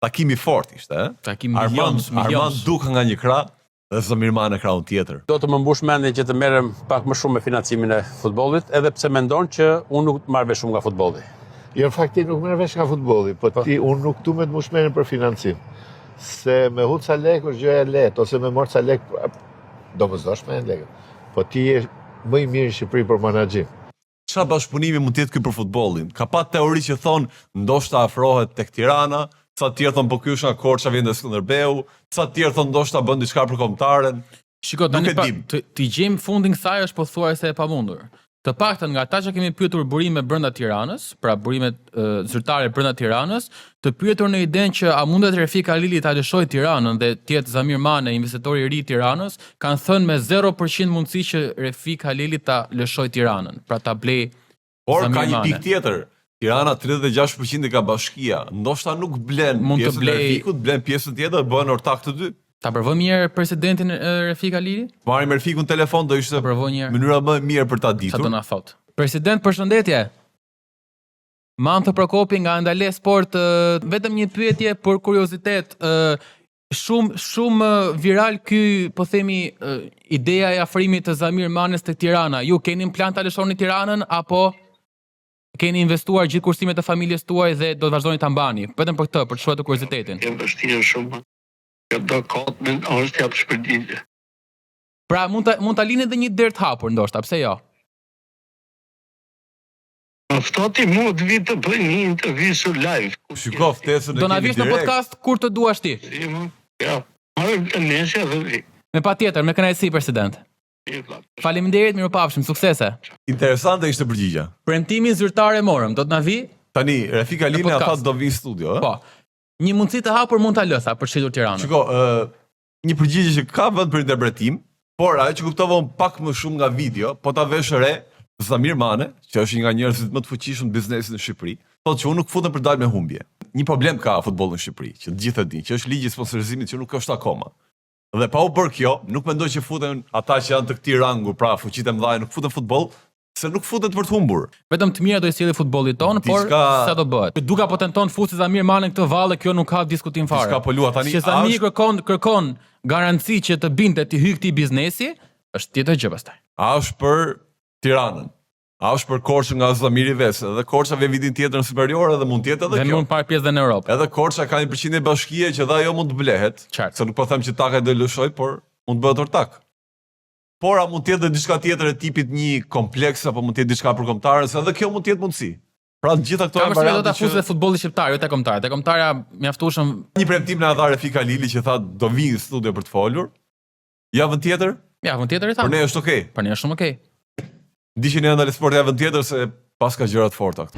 takimi fort ishte, Takim Armand duka nga një krah dhe Zamirman e krahun tjetër. Do të më mbush mendjen që të merrem pak më shumë me financimin e futbollit, edhe pse mendon që unë nuk marr vesh shumë nga futbolli. Jo, në fakt ti nuk merr vesh nga futbolli, unë nuk tu me të mbush mendjen për financim. Se me hut sa lek është gjëja e lehtë, ose me marr sa lek do më zdosh me lekë. Po ti je më i mirë në Shqipëri për menaxhim. Çfarë bashkëpunimi mund të jetë ky për futbollin? Ka pa teori që thonë ndoshta afrohet tek Tirana, ca tjerë thonë po ky është nga Korça vjen te Skënderbeu, ca tjerë thonë ndoshta bën diçka për kombëtaren. Shiko, tani të gjejmë fundin kësaj është pothuajse e pamundur. Të paktën nga ata që kemi pyetur burime brenda Tiranës, pra burimet zyrtare brenda Tiranës, të pyetur në idenë që a mundet Refik Halili ta lëshojë Tiranën dhe të jetë Zamir Mane, investitori i ri i Tiranës, kanë thënë me 0% mundësi që Refik Halili ta lëshojë Tiranën, pra ta blej Por Zamir ka një Mane. pikë tjetër. Tirana 36% e ka bashkia. Ndoshta nuk blen Mund të pjesën e Refikut, blen pjesën tjetër dhe bëhen ortak të dy. Ta provoj mirë presidentin Refik Halili? Marrim Refikun në telefon do ishte Provoj një herë. mënyra më e mirë për ta Çfarë ditur. do na thot? President, përshëndetje. Manto Prokopi nga Andale Sport, vetëm një pyetje për kuriozitet. Shumë viral ky, po themi, ideja e afrimit të Zamir Manes tek Tirana. Ju keni në plan ta lëshoni Tiranën apo keni investuar gjithë kursimet e familjes tuaj dhe do të vazhdoni ta mbani? Vetëm për këtë, për të shkuar të kuriozitetin. E vështirë shumë. Kjo do kot me është jap shpërditje. Pra mund ta lini edhe një derë të hapur ndoshta, pse jo? Ftoti mu të vi të bëj një intervistë live. Shiko ftesën e Do na kemi vish në direkt. podcast kur të duash ti. Ja, marrëm të nesja dhe vi. Me patjetër, me kënaqësi, president. Faleminderit, mirupafshim, suksese. Interesante ishte përgjigja. Premtimin zyrtar e morëm, do të na vi? Tani Refik Halili Në na podcast. tha do vi në studio, ë? Po. Një mundësi të hapur mund ta lësa për shitur Tiranën. Shiko, një përgjigje që ka vend për interpretim, por ajo që kuptova unë pak më shumë nga video, po ta vesh re Zamir Mane, që është një nga njerëzit më të fuqishëm në biznesin në Shqipëri, thotë që unë nuk futem për dalë me humbje. Një problem ka futbolli në Shqipëri, që të gjithë e dinë, që është ligji i sponsorizimit që nuk është akoma. Dhe pa u bërë kjo, nuk mendoj që futen ata që janë të këtij rangu, pra fuqitë e mëdha nuk futen futboll, se nuk futet për të humbur. Vetëm të mira do i sjellë futbollit ton, por sa do bëhet. Duka po tenton fusi Zamir Mane këtë valle, kjo nuk ka diskutim fare. Diçka po lua tani. Që Zamir kërkon garanci që të binte të hyj këtij biznesi, është tjetër gjë pastaj. A është për Tiranën? A është për Korçën nga Zamiri ves? Edhe Korça vjen vitin tjetër në superior edhe mund të jetë edhe Dhe kjo. mund parë pjesë dhe në Europë. Edhe Korça ka një përqindje bashkie që dhe ajo mund të blehet. Qartë. Se nuk po them që Taka do lëshoj, por mund të bëhet ortak. Por a mund të jetë edhe diçka tjetër e tipit një kompleks apo mund të jetë diçka për kombëtarën, se edhe kjo mund të jetë mundësi. Pra të gjitha këto Kam përshtypjen do ta variante fusë futbolli shqiptar, jo te kombëtarët. Te kombëtarja mjaftueshëm. një premtim na dha Refik Halili që tha do vi në studio për të folur. Javën tjetër, Javën tjetër i për tham. ne është okay. Për ne është shumë okay. Ndiqeni Andale Sport javën tjetër se pas ka gjëra të forta këtu.